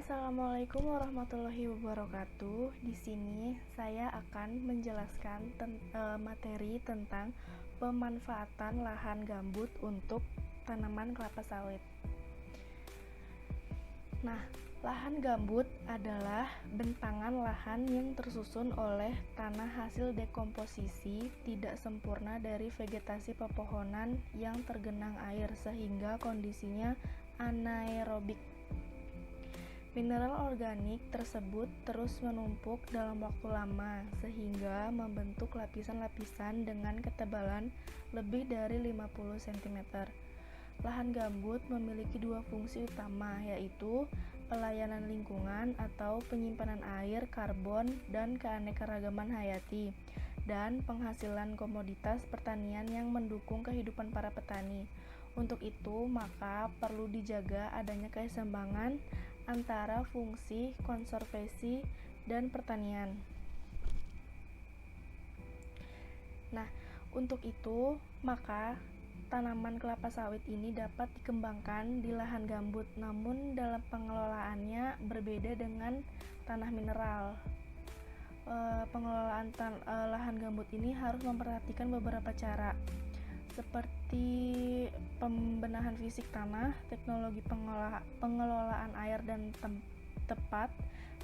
Assalamualaikum warahmatullahi wabarakatuh. Di sini saya akan menjelaskan materi tentang pemanfaatan lahan gambut untuk tanaman kelapa sawit. Nah, lahan gambut adalah bentangan lahan yang tersusun oleh tanah hasil dekomposisi tidak sempurna dari vegetasi pepohonan yang tergenang air sehingga kondisinya anaerobik. Mineral organik tersebut terus menumpuk dalam waktu lama sehingga membentuk lapisan-lapisan dengan ketebalan lebih dari 50 cm. Lahan gambut memiliki dua fungsi utama, yaitu pelayanan lingkungan atau penyimpanan air, karbon, dan keanekaragaman hayati, dan penghasilan komoditas pertanian yang mendukung kehidupan para petani. Untuk itu, maka perlu dijaga adanya keseimbangan antara fungsi konservasi dan pertanian. Nah, untuk itu, maka tanaman kelapa sawit ini dapat dikembangkan di lahan gambut, namun dalam pengelolaannya berbeda dengan tanah mineral. Pengelolaan lahan gambut ini harus memperhatikan beberapa cara, seperti pembenahan fisik tanah, teknologi pengelolaan air dan tepat,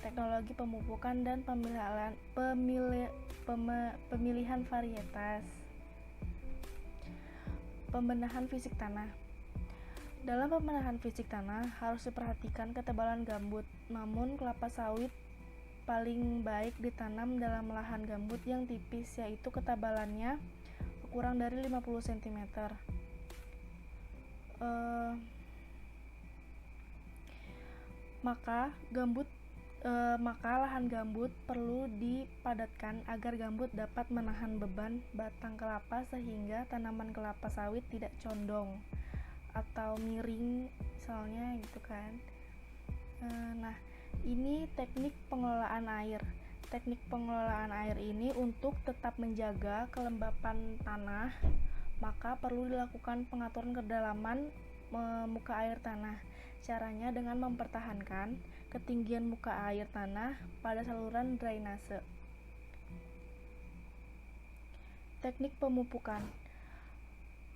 teknologi pemupukan, dan pemilihan varietas. Pembenahan fisik tanah. Dalam pembenahan fisik tanah harus diperhatikan ketebalan gambut, namun kelapa sawit paling baik ditanam dalam lahan gambut yang tipis, yaitu ketebalannya kurang dari 50 cm. Maka lahan gambut perlu dipadatkan agar gambut dapat menahan beban batang kelapa sehingga tanaman kelapa sawit tidak condong atau miring misalnya gitu kan. Nah, ini teknik pengelolaan air. Teknik pengelolaan air ini untuk tetap menjaga kelembapan tanah, maka perlu dilakukan pengaturan kedalaman muka air tanah. Caranya dengan mempertahankan ketinggian muka air tanah pada saluran drainase. Teknik pemupukan.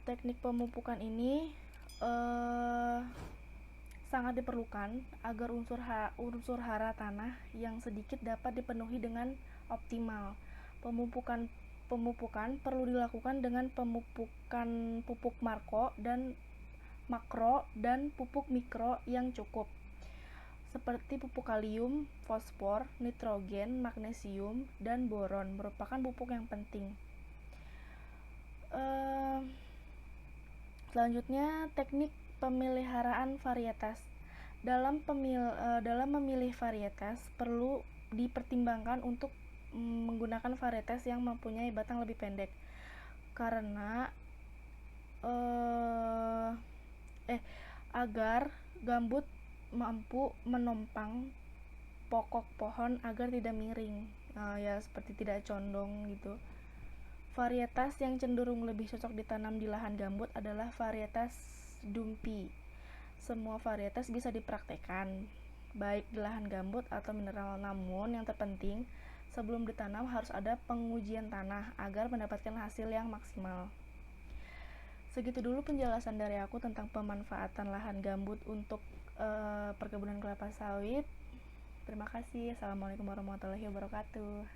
Teknik pemupukan ini sangat diperlukan agar unsur hara tanah yang sedikit dapat dipenuhi dengan optimal. Pemupukan perlu dilakukan dengan pemupukan pupuk makro dan pupuk mikro yang cukup, seperti pupuk kalium, fosfor, nitrogen, magnesium, dan boron merupakan pupuk yang penting. Selanjutnya, teknik pemeliharaan varietas. Dalam memilih varietas perlu dipertimbangkan untuk menggunakan varietas yang mempunyai batang lebih pendek, karena agar gambut mampu menopang pokok pohon agar tidak miring, ya seperti tidak condong gitu. Varietas yang cenderung lebih cocok ditanam di lahan gambut adalah varietas Dumpy. Semua varietas bisa dipraktekkan baik di lahan gambut atau mineral, namun yang terpenting sebelum ditanam harus ada pengujian tanah agar mendapatkan hasil yang maksimal. Segitu dulu penjelasan dari aku tentang pemanfaatan lahan gambut untuk perkebunan kelapa sawit. Terima kasih. Assalamualaikum warahmatullahi wabarakatuh.